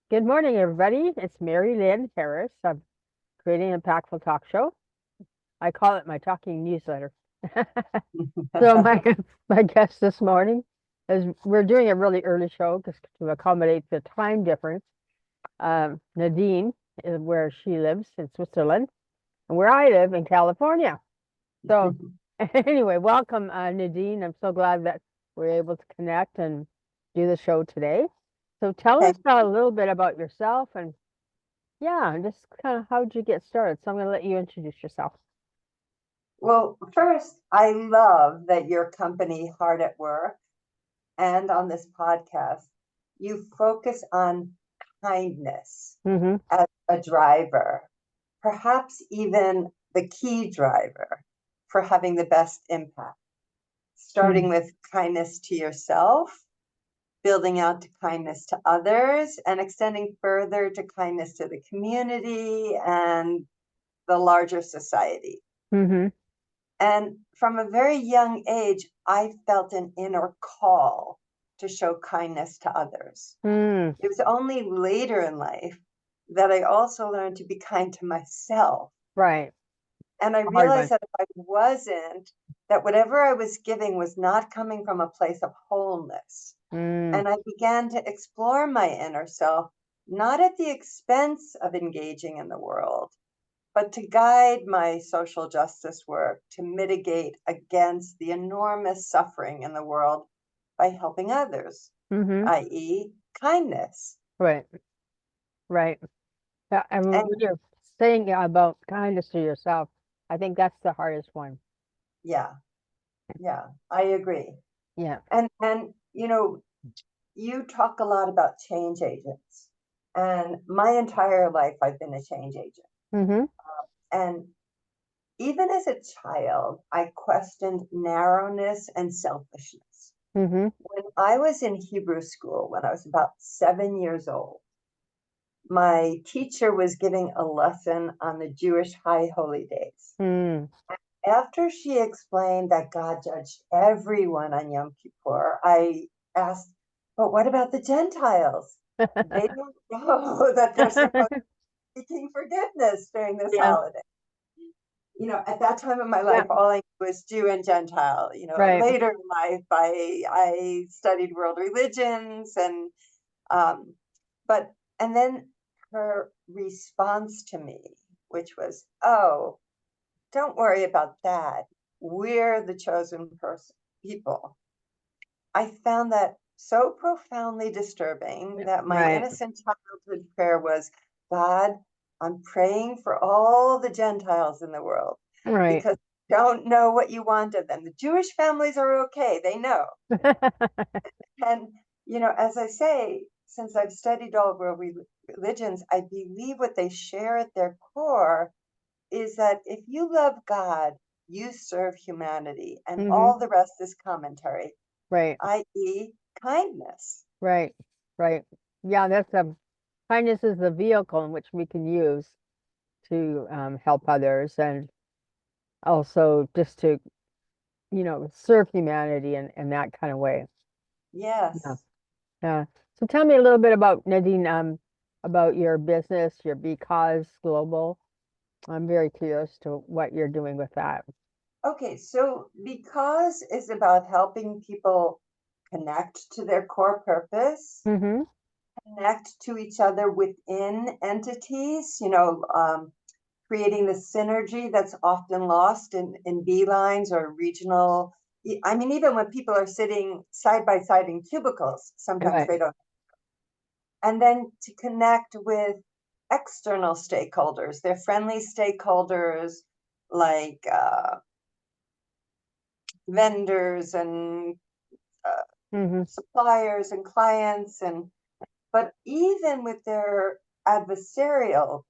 Good morning, everybody. It's Mary Lynn Harris. I'm creating an impactful talk show. I call it my talking newsletter. So my guest this morning is we're doing a really early show just to accommodate the time difference. Nadine is where she lives in Switzerland, and where I live in California. So anyway, welcome, Nadine. I'm so glad that we're able to connect and do the show today. So tell us Okay. a little bit about yourself and yeah, and just kind of how'd you get started? So I'm going to let you introduce yourself. Well, first, I love that your company, Hard at Work, and on this podcast, you focus on kindness Mm-hmm. as a driver, perhaps even the key driver for having the best impact, starting Mm-hmm. with kindness to yourself, building out to kindness to others, and extending further to kindness to the community and the larger society. Mm-hmm. And from a very young age, I felt an inner call to show kindness to others. Mm. It was only later in life that I also learned to be kind to myself. Right. And I A hard realized one. that if I wasn't, that whatever I was giving was not coming from a place of wholeness. Mm. And I began to explore my inner self, not at the expense of engaging in the world, but to guide my social justice work to mitigate against the enormous suffering in the world by helping others, Mm-hmm. i.e., kindness. Right. Right. Yeah, and And when you're saying about kindness to yourself, I think that's the hardest one. yeah, yeah, I agree. Yeah. And you talk a lot about change agents. And my entire life I've been a change agent. Mm-hmm. And even as a child, I questioned narrowness and selfishness. Mm-hmm. When I was in Hebrew school, when I was about 7 years old, my teacher was giving a lesson on the Jewish high holy days. Mm. After she explained that God judged everyone on Yom Kippur, I asked, but what about the Gentiles? They don't know that they're supposed to be seeking forgiveness during this Yeah. holiday. At that time in my Yeah. life, all I knew was Jew and Gentile. Right. Later in life, I studied world religions um, but and then her response to me, which was, "Oh, don't worry about that. We're the chosen person people." I found that so profoundly disturbing that my Right. innocent childhood prayer was, God, I'm praying for all the Gentiles in the world Right. because I don't know what you want of them. The Jewish families are okay, they know. And, as I say, since I've studied all world religions, I believe what they share at their core is that if you love God, you serve humanity, and Mm-hmm. all the rest is commentary, Right. i.e., kindness. Right. Right. Yeah, that's kindness is the vehicle in which we can use to help others and also just to serve humanity in that kind of way. Yeah. Yes. Yeah. So tell me a little bit about Nadine, about your business, your Because Global. I'm very curious to what you're doing with that. Okay, so because it's about helping people connect to their core purpose, Mm-hmm. connect to each other within entities, creating the synergy that's often lost in beelines or regional. I mean, even when people are sitting side by side in cubicles, sometimes Right. they don't. And then to connect with external stakeholders, they're friendly stakeholders like vendors and uh, Mm-hmm. suppliers and clients, but even with their adversarial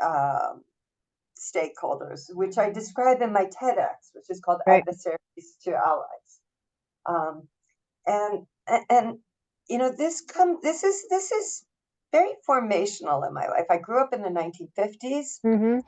um, stakeholders, which I describe in my TEDx, which is called Right. Adversaries to Allies. Um, and this is very formational in my life. I grew up in the 1950s, Mm-hmm.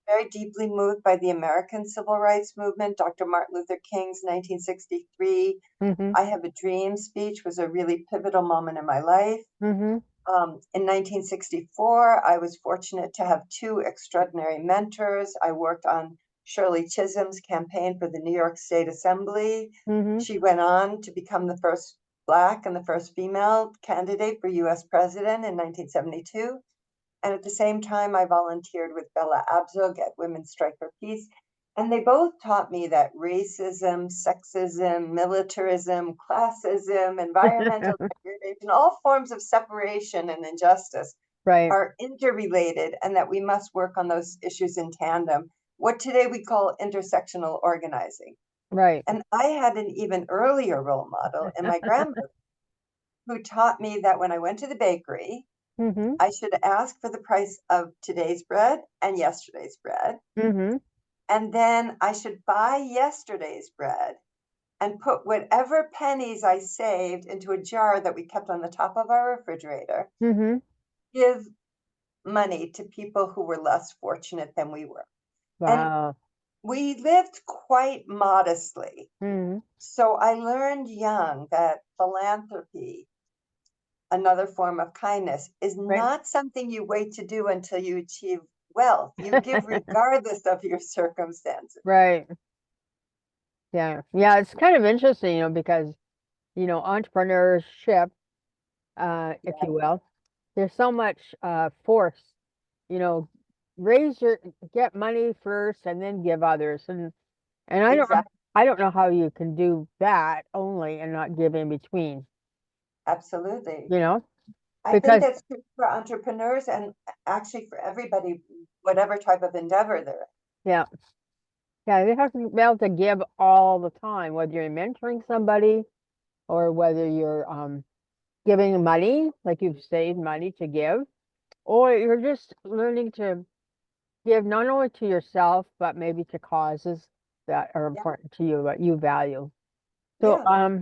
very deeply moved by the American Civil Rights Movement, Dr. Martin Luther King's 1963 Mm-hmm. I Have a Dream speech was a really pivotal moment in my life. Mm-hmm. In 1964, I was fortunate to have two extraordinary mentors. I worked on Shirley Chisholm's campaign for the New York State Assembly. Mm-hmm. She went on to become the first Black and the first female candidate for US president in 1972. And at the same time, I volunteered with Bella Abzug at Women's Strike for Peace. And they both taught me that racism, sexism, militarism, classism, environmental degradation, all forms of separation and injustice Right. are interrelated, and that we must work on those issues in tandem. What today we call intersectional organizing. Right. And I had an even earlier role model in my grandmother, who taught me that when I went to the bakery, Mm-hmm. I should ask for the price of today's bread and yesterday's bread. Mm-hmm. And then I should buy yesterday's bread and put whatever pennies I saved into a jar that we kept on the top of our refrigerator, Mm-hmm. give money to people who were less fortunate than we were. And Wow. we lived quite modestly. Mm-hmm. So I learned young that philanthropy, another form of kindness, is Right. not something you wait to do until you achieve wealth. You give regardless of your circumstances. Right. Yeah. Yeah. It's kind of interesting, because, entrepreneurship, if Yeah, you will, there's so much force, you know, get money first and then give others. And exactly. I don't know how you can do that only and not give in between, Absolutely. you know, I think because that's true for entrepreneurs and actually for everybody, whatever type of endeavor they're in. yeah, yeah, they have to be able to give all the time, whether you're mentoring somebody or whether you're giving money, like you've saved money to give, or you're just learning to give not only to yourself, but maybe to causes that are Yeah, important to you, that you value. So yeah.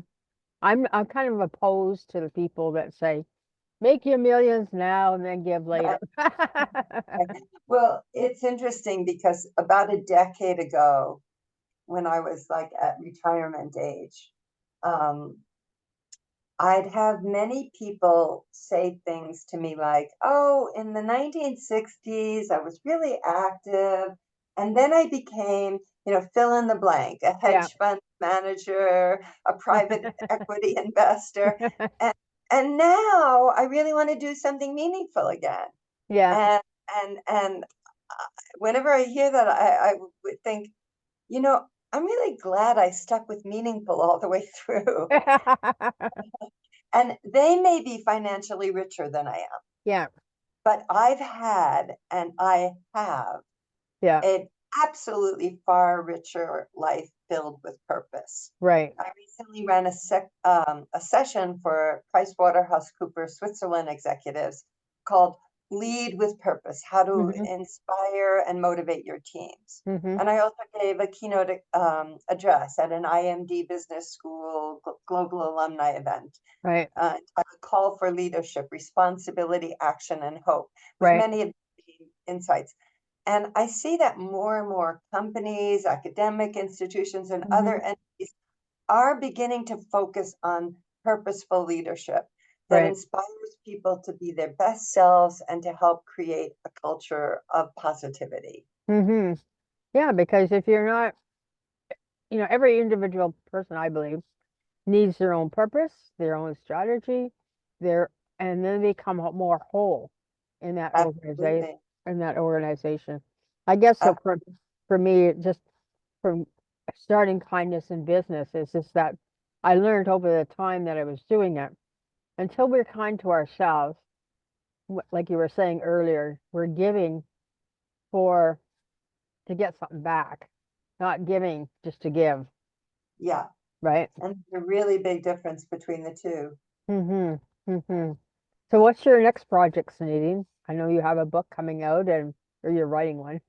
I'm kind of opposed to the people that say, make your millions now and then give later. Right. Well, it's interesting because about a decade ago, when I was like at retirement age, um, I'd have many people say things to me like, oh, in the 1960s, I was really active. And then I became, fill in the blank, a Yeah. hedge fund manager, a private equity investor. And, and now I really want to do something meaningful again. Yeah. And, and whenever I hear that, I would think, you know, I'm really glad I stuck with meaningful all the way through. And they may be financially richer than I am, Yeah. but I've had and I have Yeah. an absolutely far richer life filled with purpose. Right. I recently ran a session for PricewaterhouseCoopers Switzerland executives called Lead with Purpose, how to Hmm. inspire and motivate your teams. Hmm. And I also gave a keynote address at an IMD Business School Global Alumni event, Right. a call for leadership, responsibility, action, and hope, with Right. many of the insights. And I see that more and more companies, academic institutions, and Hmm. other entities are beginning to focus on purposeful leadership that Right. inspires people to be their best selves and to help create a culture of positivity. Hmm. Yeah, because if you're not, every individual person, I believe, needs their own purpose, their own strategy, their and then they become more whole in that organization Absolutely. in that organization. I guess so Ab- for me, just from starting kindness in business is just that I learned over the time that I was doing it, until we're kind to ourselves, like you were saying earlier, we're giving for to get something back, not giving just to give, Yeah. right? And there's a really big difference between the two. Mm-hmm. Mm-hmm. So what's your next project, Nadine? I know you have a book coming out or you're writing one.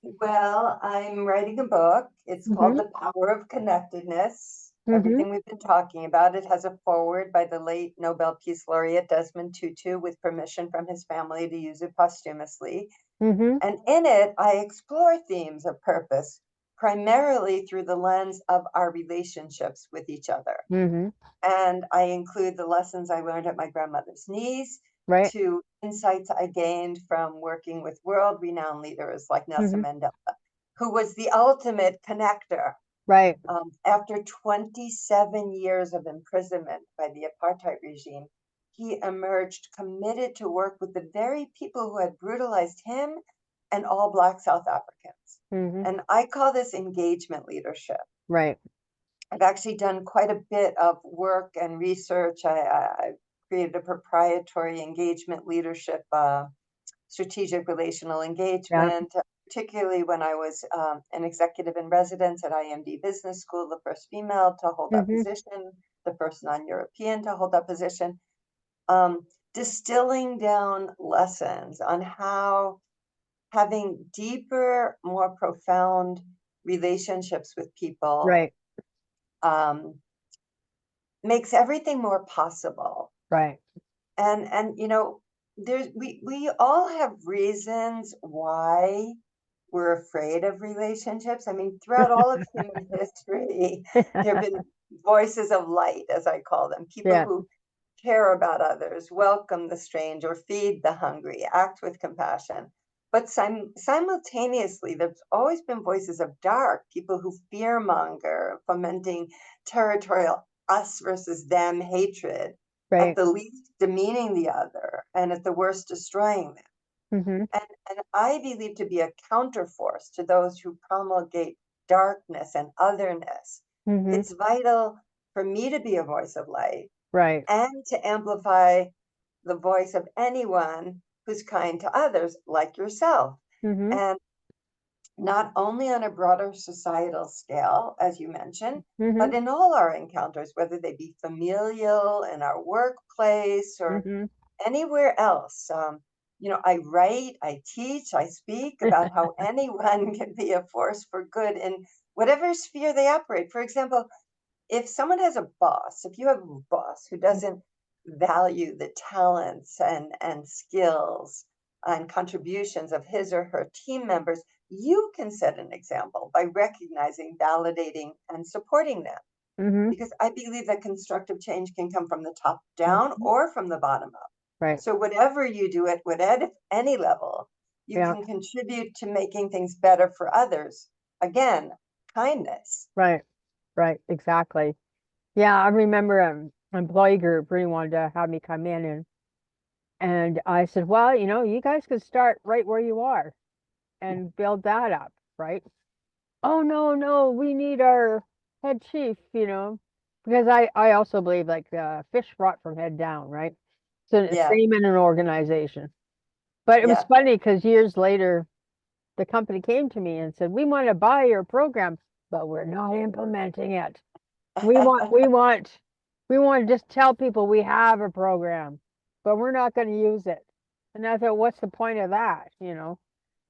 Well, I'm writing a book. It's called Mm-hmm. The Power of Connectedness. Mm-hmm. Everything we've been talking about. It has a foreword by the late Nobel Peace Laureate Desmond Tutu with permission from his family to use it posthumously. Mm-hmm. And in it, I explore themes of purpose, primarily through the lens of our relationships with each other. Mm-hmm. And I include the lessons I learned at my grandmother's knees, Right. to insights I gained from working with world-renowned leaders like Nelson Hmm. Mandela, who was the ultimate connector. Right. After 27 years of imprisonment by the apartheid regime, he emerged committed to work with the very people who had brutalized him and all Black South Africans. Hmm. And I call this engagement leadership. Right. I've actually done quite a bit of work and research. I created a proprietary engagement leadership, strategic relational Yeah. engagement, particularly when I was an executive in residence at IMD Business School, the first female to hold that Hmm. position, the first non-European to hold that position, distilling down lessons on how having deeper, more profound relationships with people Right. um, makes everything more possible. Right. And we all have reasons why we're afraid of relationships. I mean, throughout all of human history, there have been voices of light, as I call them, people Yeah. who care about others, welcome the stranger, feed the hungry, act with compassion. But simultaneously, there's always been voices of dark, people who fearmonger, fomenting territorial us versus them hatred, at Right. the least demeaning the other, and at the worst destroying them. Hmm. And I believe to be a counterforce to those who promulgate darkness and otherness. Hmm. It's vital for me to be a voice of light Right. and to amplify the voice of anyone who's kind to others, like yourself. Hmm. And not only on a broader societal scale, as you mentioned, Hmm. but in all our encounters, whether they be familial, in our workplace, or Hmm. anywhere else. I write, I teach, I speak about how anyone can be a force for good in whatever sphere they operate. For example, if someone has a boss, if you have a boss who doesn't value the talents and skills and contributions of his or her team members, you can set an example by recognizing, validating, and supporting them. Hmm. Because I believe that constructive change can come from the top down Hmm. or from the bottom up. Right. So whatever you do at any level, you Yeah. can contribute to making things better for others. Again, kindness. Right. Right. Exactly. Yeah. I remember an employee group really wanted to have me come in, and I said, well, you guys could start right where you are and build that up, right? Oh, no, no, we need our head chief, because I also believe like fish rot from head down, right? So the Yeah, same in an organization. But it was yeah. funny because years later, the company came to me and said, we want to buy your program, but we're not implementing it. We want, we want, we want to just tell people we have a program, but we're not going to use it. And I thought, what's the point of that?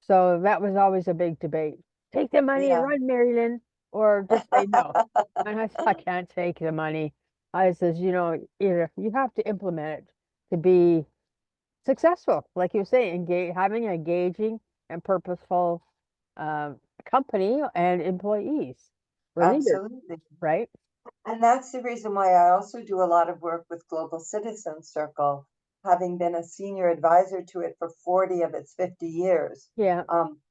So that was always a big debate. Take the money and Yeah. run, Marilyn, or just say no. And I said, I can't take the money. I says, you have to implement it to be successful. Like you say, having an engaging and purposeful company and employees or leaders, Absolutely. right? And that's the reason why I also do a lot of work with Global Citizen Circle, having been a senior advisor to it for 40 of its 50 years. Yeah.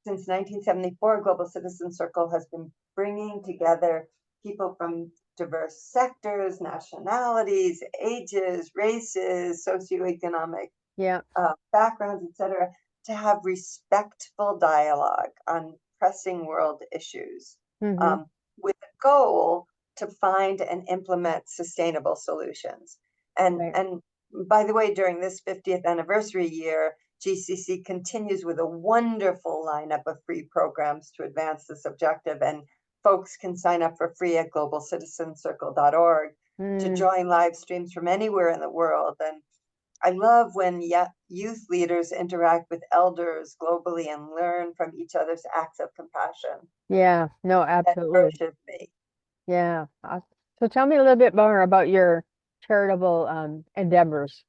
Since 1974, Global Citizen Circle has been bringing together people from diverse sectors, nationalities, ages, races, socioeconomic Yeah. backgrounds, etc., to have respectful dialogue on pressing world issues, Hmm. um, with a goal to find and implement sustainable solutions. And Right. and by the way, during this 50th anniversary year, GCC continues with a wonderful lineup of free programs to advance this objective. And folks can sign up for free at globalcitizencircle.org to Mm, join live streams from anywhere in the world. And I love when youth leaders interact with elders globally and learn from each other's acts of compassion. yeah. No, That absolutely. nourishes me. Yeah. So tell me a little bit more about your charitable endeavors.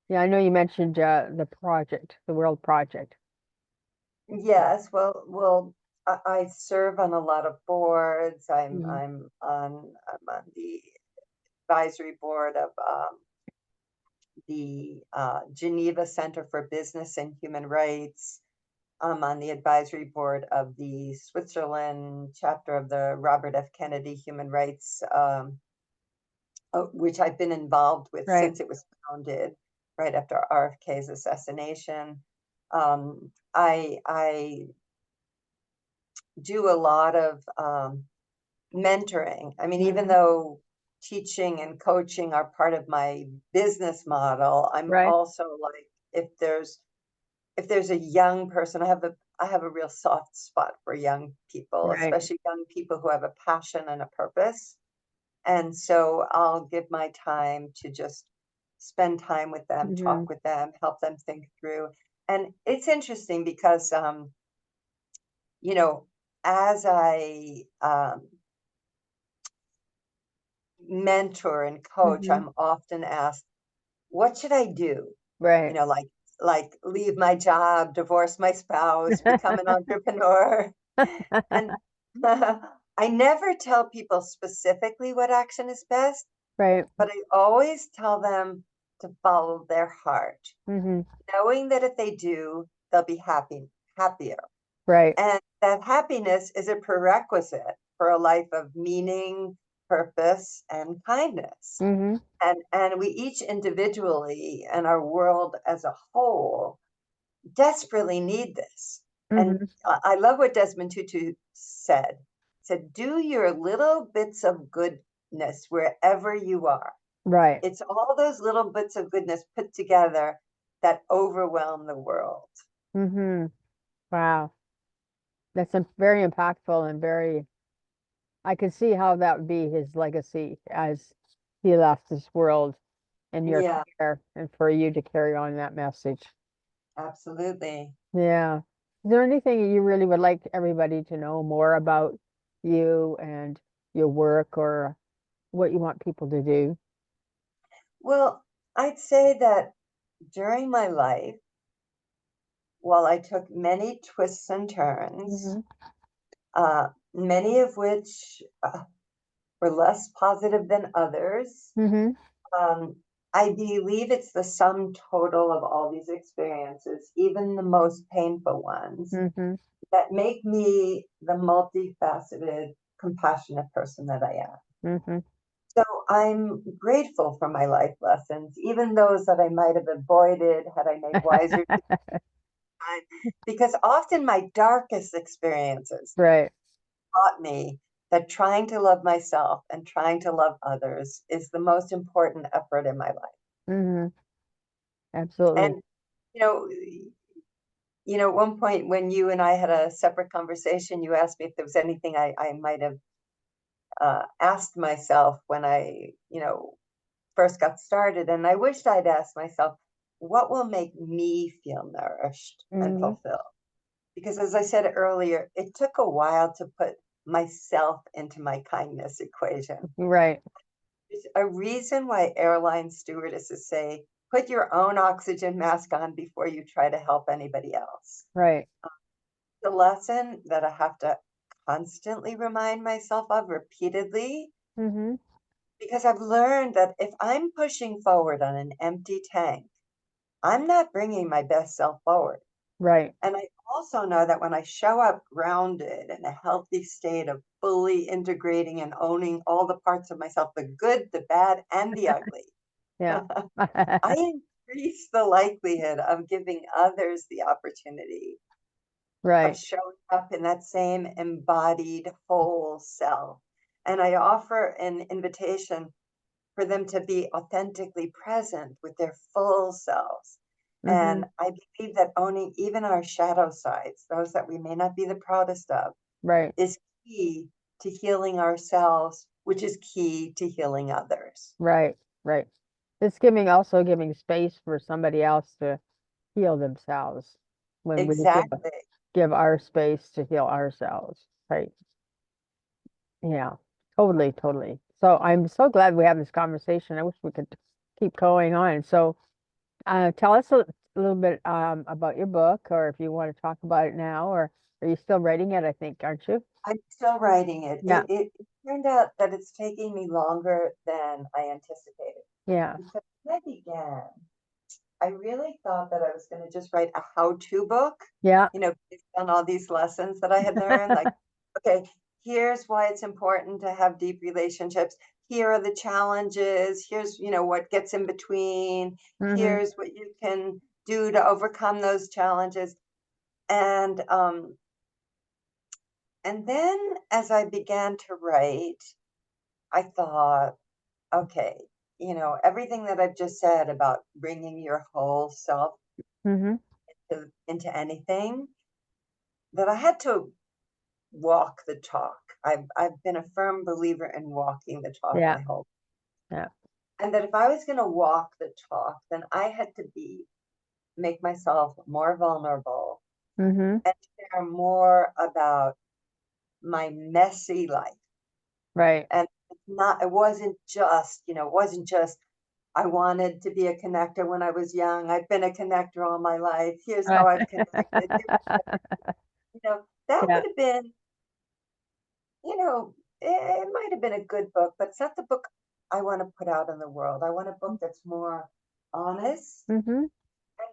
Yeah, I know you mentioned the project, the World Project. Yes, well, I serve on a lot of boards. Mhm. I'm on the advisory board of the Geneva Center for Business and Human Rights. I'm on the advisory board of the Switzerland chapter of the Robert F. Kennedy Human Rights, which I've been involved with Right. since it was founded, right after RFK's assassination. I do a lot of mentoring. I mean, even though teaching and coaching are part of my business model, I'm Right. also like, if there's a young person, I have a real soft spot for young people, Right. especially young people who have a passion and a purpose. And so I'll give my time to just spend time with them, talk with them, help them think through. And it's interesting because, you know, as I mentor and coach, I'm often asked, what should I do? Right. You know, like leave my job, divorce my spouse, become an entrepreneur. And I never tell people specifically what action is best, Right. but I always tell them to follow their heart, knowing that if they do, they'll be happier. Right. And that happiness is a prerequisite for a life of meaning, purpose, and kindness. And we each individually and our world as a whole desperately need this. And I love what Desmond Tutu said. Said, do your little bits of goodness wherever you are. Right. It's all those little bits of goodness put together that overwhelm the world. Wow. That's very impactful and I could see how that would be his legacy as he left this world in your Yeah, care and for you to carry on that message. absolutely. Yeah. Is there anything you really would like everybody to know more about you and your work or what you want people to do? Well, I'd say that during my life, while I took many twists and turns, many of which were less positive than others, um, I believe it's the sum total of all these experiences, even the most painful ones, that make me the multifaceted, compassionate person that I am. So I'm grateful for my life lessons, even those that I might have avoided had I made wiser time, because often my darkest experiences Right. taught me that trying to love myself and trying to love others is the most important effort in my life. Absolutely. And you know, at one point when you and I had a separate conversation, you asked me if there was anything I might have asked myself when I, first got started. And I wished I'd asked myself, what will make me feel nourished and fulfilled? Because as I said earlier, it took a while to put myself into my kindness equation. Right. There's a reason why airline stewardesses say, put your own oxygen mask on before you try to help anybody else. Right. The lesson that I have to constantly remind myself of repeatedly, because I've learned that if I'm pushing forward on an empty tank, I'm not bringing my best self forward. Right. And I also know that when I show up grounded in a healthy state of fully integrating and owning all the parts of myself, the good, the bad, and the ugly, Yeah. I increase the likelihood of giving others the opportunity of Right. showing up in that same embodied whole self. And I offer an invitation for them to be authentically present with their full selves. And I believe that owning even our shadow sides, those that we may not be the proudest of, Right. is key to healing ourselves, which is key to healing others. Right. Right. It's also giving space for somebody else to heal themselves when we Exactly. give our space to heal ourselves. Right. Yeah. Totally. Totally. So I'm so glad we have this conversation. I wish we could keep going on. So tell us a little bit about your book, or if you want to talk about it now, or are you still writing it, I think, aren't you? I'm still writing it. Yeah. It turned out that it's taking me longer than I anticipated. Yeah. Because when I began, I really thought that I was going to just write a how-to book, Yeah. based on all these lessons that I had learned. Like, okay, here's why it's important to have deep relationships. Here are the challenges. Here's, what gets in between. Mm-hmm. Here's what you can do to overcome those challenges. And then as I began to write, I thought, okay, everything that I've just said about bringing your whole self Mm-hmm. into anything, that I had to walk the talk. I've been a firm believer in walking the talk Yeah. my whole, Yeah. and that if I was going to walk the talk, then I had to make myself more vulnerable Mm-hmm. and share more about my messy life. Right. And it wasn't just I wanted to be a connector when I was young. I've been a connector all my life. Here's how I've connected. That Yeah. would have been, it might have been a good book, but it's not the book I want to put out in the world. I want a book that's more honest Mm-hmm. and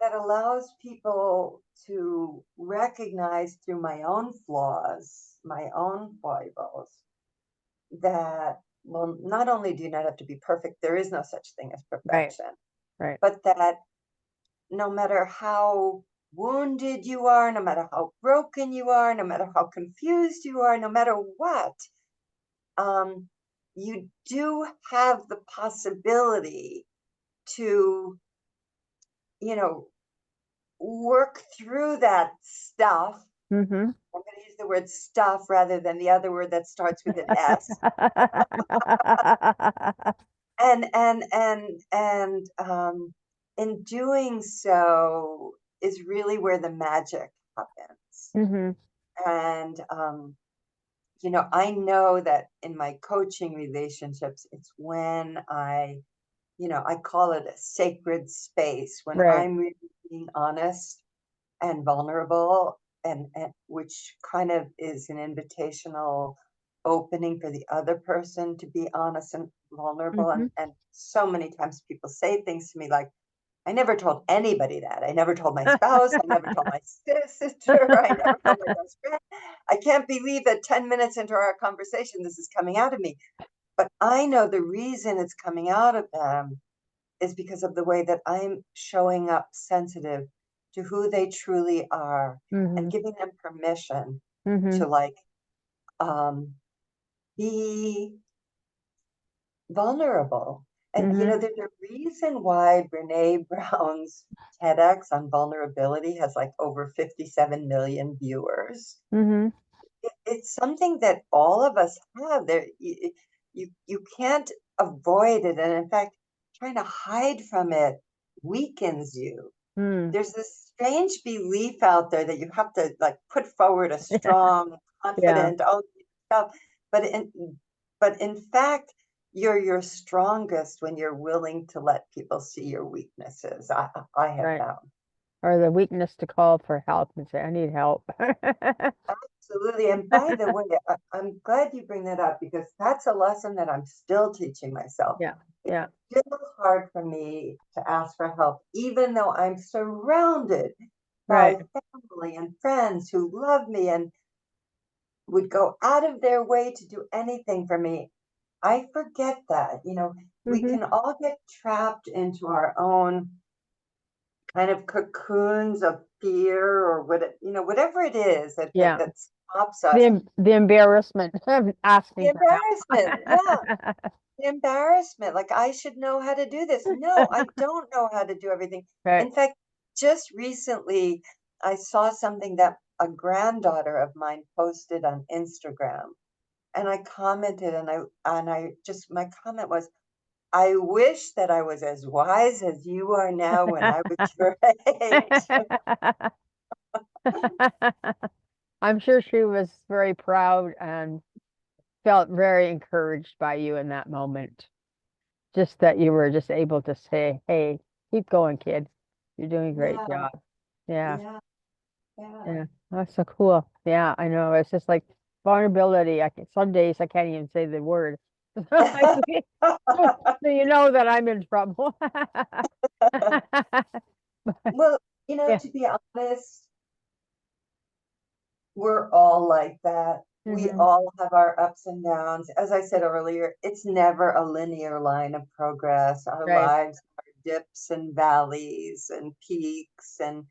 that allows people to recognize through my own flaws, my own foibles, that, well, not only do you not have to be perfect, there is no such thing as Right. perfection, Right. but that no matter how wounded you are, no matter how broken you are, no matter how confused you are, no matter what, um, you do have the possibility to, you know, work through that stuff. Mm-hmm. I'm going to use the word stuff rather than the other word that starts with an S. And in doing so is really where the magic happens. Mm-hmm. And I know that in my coaching relationships, it's when I call it a sacred space when Right. I'm really being honest and vulnerable, and which kind of is an invitational opening for the other person to be honest and vulnerable. Mm-hmm. And so many times people say things to me like, I never told anybody that. I never told my spouse. I never told my sister. I never told my best friend. I can't believe that 10 minutes into our conversation, this is coming out of me. But I know the reason it's coming out of them is because of the way that I'm showing up sensitive to who they truly are Mm-hmm. and giving them permission Mm-hmm. to um, be vulnerable. And Mm-hmm. there's a reason why Brene Brown's TEDx on vulnerability has like over 57 million viewers. Mm-hmm. It's something that all of us have. You can't avoid it, and in fact, trying to hide from it weakens you. Mm. There's this strange belief out there that you have to like put forward a strong, Yeah. confident, oh, stuff. But in fact, you're your strongest when you're willing to let people see your weaknesses. I have Right. found. Or the weakness to call for help and say, I need help. Absolutely. And by the way, I'm glad you bring that up because that's a lesson that I'm still teaching myself. Yeah. It's Yeah. still hard for me to ask for help, even though I'm surrounded Right. by family and friends who love me and would go out of their way to do anything for me. I forget that, we Mm-hmm. can all get trapped into our own kind of cocoons of fear or whatever it is Yeah. that stops us. The embarrassment of The asking for embarrassment, yeah, help. the embarrassment. Like I should know how to do this. No, I don't know how to do everything. Right. In fact, just recently, I saw something that a granddaughter of mine posted on Instagram, and I commented, and I just my comment was, I wish that I was as wise as you are now when I was your age. I'm sure she was very proud and felt very encouraged by you in that moment. Just that you were just able to say, hey, keep going, kid. You're doing a great Yeah, job. Yeah. yeah, yeah. Yeah. That's so cool. Yeah, I know. It's just like vulnerability. Some days I can't even say the word. So you know that I'm in trouble. Well, Yeah. to be honest, we're all like that. We Hmm. all have our ups and downs. As I said earlier, it's never a linear line of progress. Our Right. lives are dips and valleys and peaks and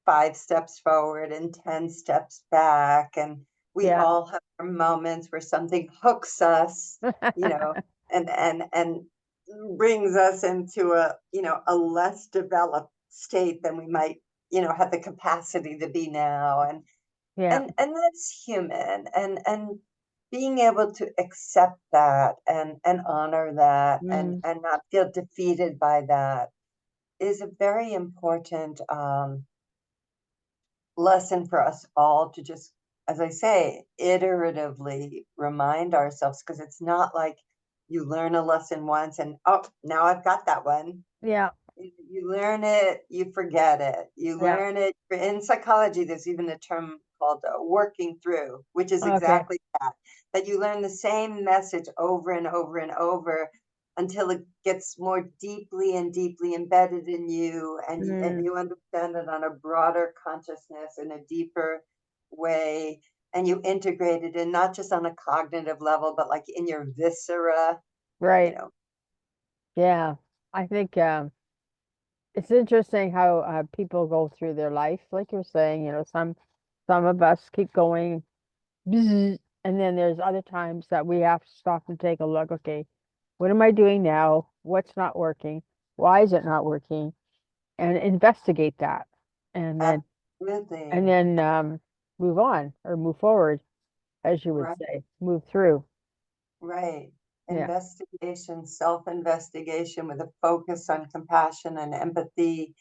5 steps forward and 10 steps back. And we Yeah. all have our moments where something hooks us, you know, and brings us into a less developed state than we might, have the capacity to be now. And Yeah. and that's human. And being able to accept that and honor that Mm, and not feel defeated by that is a very important lesson for us all to just, as I say, iteratively remind ourselves, because it's not like you learn a lesson once and, oh, now I've got that one. yeah. You learn it, you forget it. You Yeah. learn it. In psychology, there's even a term called working through, which is Okay. exactly that you learn the same message over and over and over until it gets more deeply and deeply embedded in you, and Mm, you understand it on a broader consciousness in a deeper way, and you integrate it in not just on a cognitive level, but like in your viscera, you right. know. Yeah. I think it's interesting how people go through their life, like you're saying, some of us keep going, bzz, and then there's other times that we have to stop and take a look. Okay, what am I doing now? What's not working? Why is it not working? And investigate that, and then and Absolutely. then move on or move forward, as you would Right. say, move through. Right. Yeah. Investigation, self-investigation with a focus on compassion and empathy.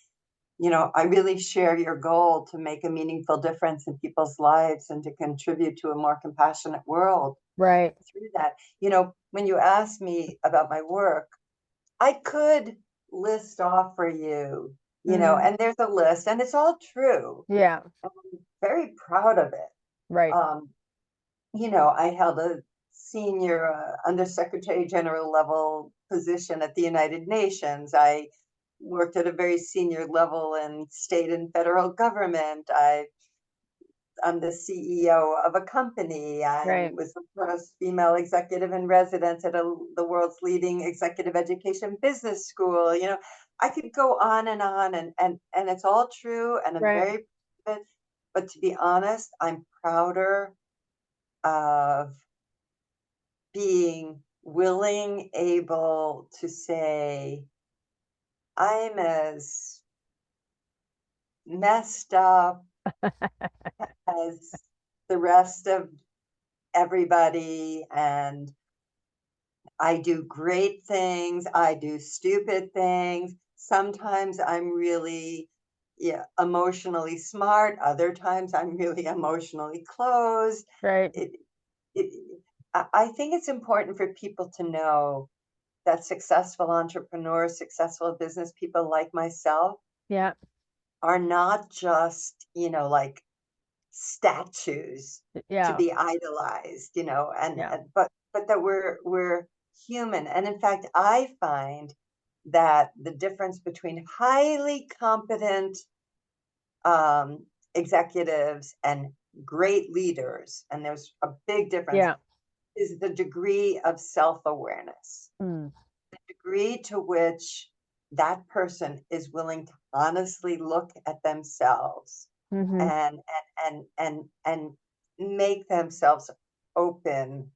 I really share your goal to make a meaningful difference in people's lives and to contribute to a more compassionate world Right. through that. When you ask me about my work, I could list off for you, Mm, and there's a list, and it's all true. yeah. I'm very proud of it. Right. Um, I held a senior undersecretary general level position at the United Nations. I worked at a very senior level in state and federal government. I'm the CEO of a company. I Right. was the first female executive in residence at the world's leading executive education business school. I could go on and on, and it's all true, and I'm Right. very proud of it. But to be honest, I'm prouder of being willing, able to say, I'm as messed up as the rest of everybody, and I do great things, I do stupid things. Sometimes I'm really, yeah, emotionally smart, other times I'm really emotionally closed. Right. It, it, I think it's important for people to know that successful entrepreneurs, successful business people like myself Yeah. are not just, like statues to Yeah. be idolized, and, Yeah. but that we're human. And in fact, I find that the difference between highly competent um, executives and great leaders, and there's a big difference, Yeah. is the degree of self-awareness, Mm. degree to which that person is willing to honestly look at themselves Mm-hmm. and and make themselves open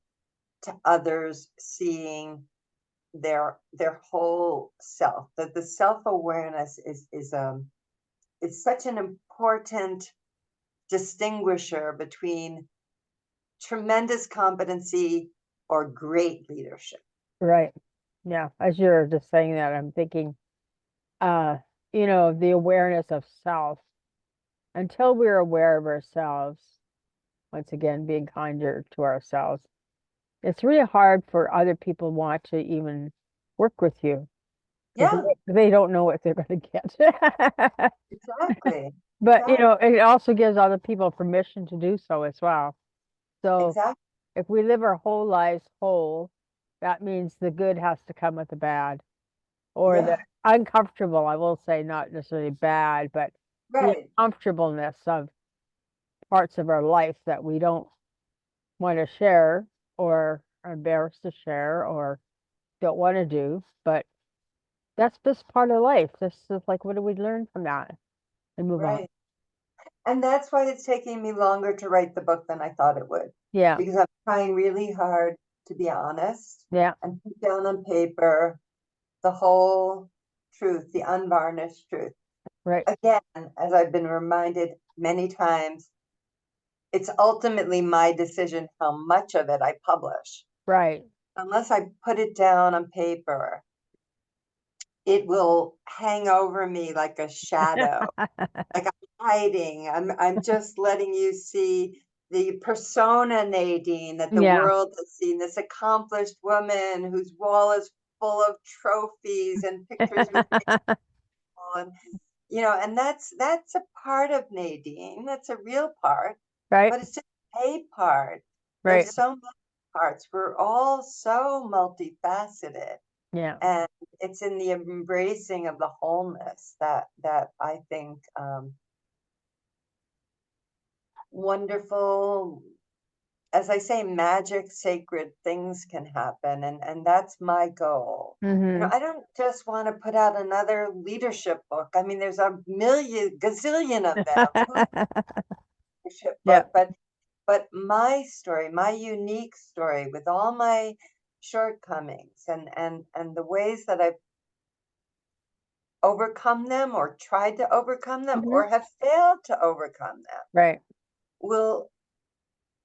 to others seeing their whole self. That the self-awareness is such an important distinguisher between tremendous competency or great leadership. Right. Yeah. As you're just saying that, I'm thinking, uh, the awareness of self. Until we're aware of ourselves, once again, being kinder to ourselves, it's really hard for other people want to even work with you because Yeah, they don't know what they're going to get. exactly. But, Exactly. it also gives other people permission to do so as well. So Exactly. if we live our whole lives whole, that means the good has to come with the bad, or the Yeah, uncomfortable, I will say, not necessarily bad, but the right, uncomfortableness of parts of our life that we don't want to share or are embarrassed to share or don't want to do. But that's just part of life. This is like, what do we learn from that and move on? right. And that's why it's taking me longer to write the book than I thought it would, Yeah, because I'm trying really hard to be honest yeah, and put down on paper the whole truth, the unvarnished truth. right, Again, as I've been reminded many times, it's ultimately my decision how much of it I publish. right. Unless I put it down on paper, it will hang over me like a shadow. Like I'm hiding. I'm just letting you see the persona, Nadine, that the Yeah. world has seen, this accomplished woman whose wall is full of trophies and pictures with people. And and that's a part of Nadine. That's a real part, Right, but it's just a part. right. There's so many parts. We're all so multifaceted. Yeah. And it's in the embracing of the wholeness that I think wonderful, as I say, magic, sacred things can happen, and that's my goal. Mm-hmm. I don't just want to put out another leadership book. I mean, there's a million, gazillion of them. Who's leadership Yeah. book? But my story, my unique story, with all my shortcomings and the ways that I've overcome them or tried to overcome them Hmm. or have failed to overcome them Right. will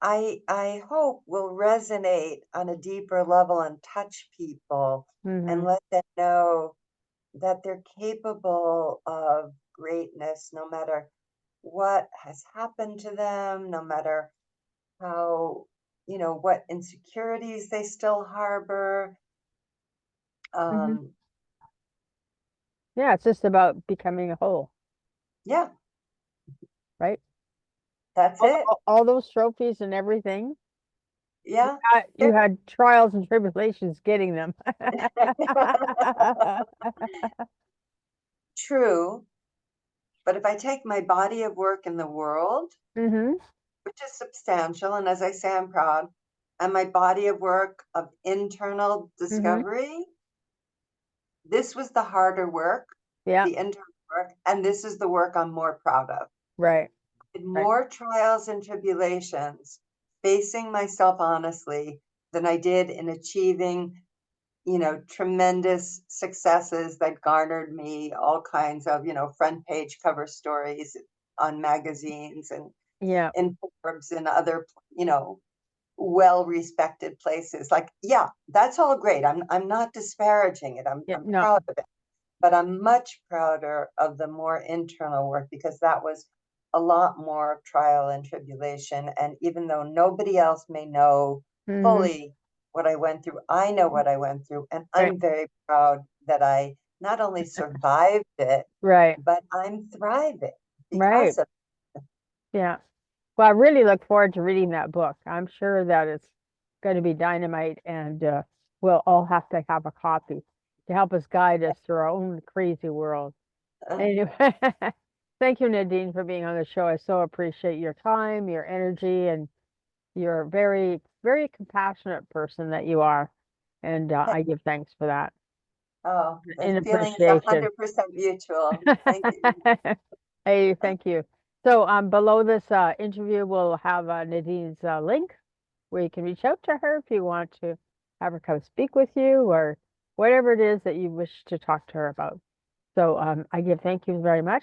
I hope will resonate on a deeper level and touch people and Hmm. let them know that they're capable of greatness no matter what has happened to them, no matter how, what insecurities they still harbor. Hmm. Um, Yeah, it's just about becoming a whole, yeah, right? that's it. All those trophies and everything, Yeah. you had trials and tribulations getting them. True. But if I take my body of work in the world, Hmm. which is substantial, and as I say, I'm proud, and my body of work of internal Hmm. discovery, this was the harder work, Yeah. the internal work, and this is the work I'm more proud of. Right. Right. More trials and tribulations facing myself honestly than I did in achieving, tremendous successes that garnered me all kinds of, front page cover stories on magazines and Yeah. in Forbes and other, well-respected places. Like, yeah, that's all great. I'm not disparaging it. Yeah. I'm No. proud of it. But I'm much prouder of the more internal work because that was a lot more trial and tribulation. And even though nobody else may know Hmm. fully what I went through, I know what I went through. And Right. I'm very proud that I not only survived it, Right. but I'm thriving Right. because of Yeah. Well, I really look forward to reading that book. I'm sure that it's going to be dynamite, and we'll all have to have a copy to help us guide us through our own crazy world. it. Anyway, thank you, Nadine, for being on the show. I so appreciate your time, your energy, and you're a very, very compassionate person that you are. And I give thanks for that Oh, the in feeling is appreciation. 100% mutual. Thank you. Hey, thank you. So below this interview, we'll have Nadine's link where you can reach out to her if you want to have her come speak with you or whatever it is that you wish to talk to her about. So I give thank you very much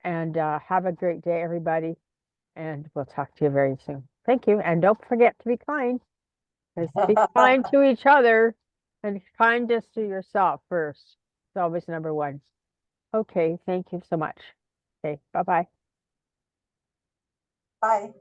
and have a great day, everybody. And we'll talk to you very soon. Thank you. And don't forget to be kind. Just be kind to each other and kindness to yourself first. It's always number one. Okay, thank you so much. Okay, bye-bye. Bye.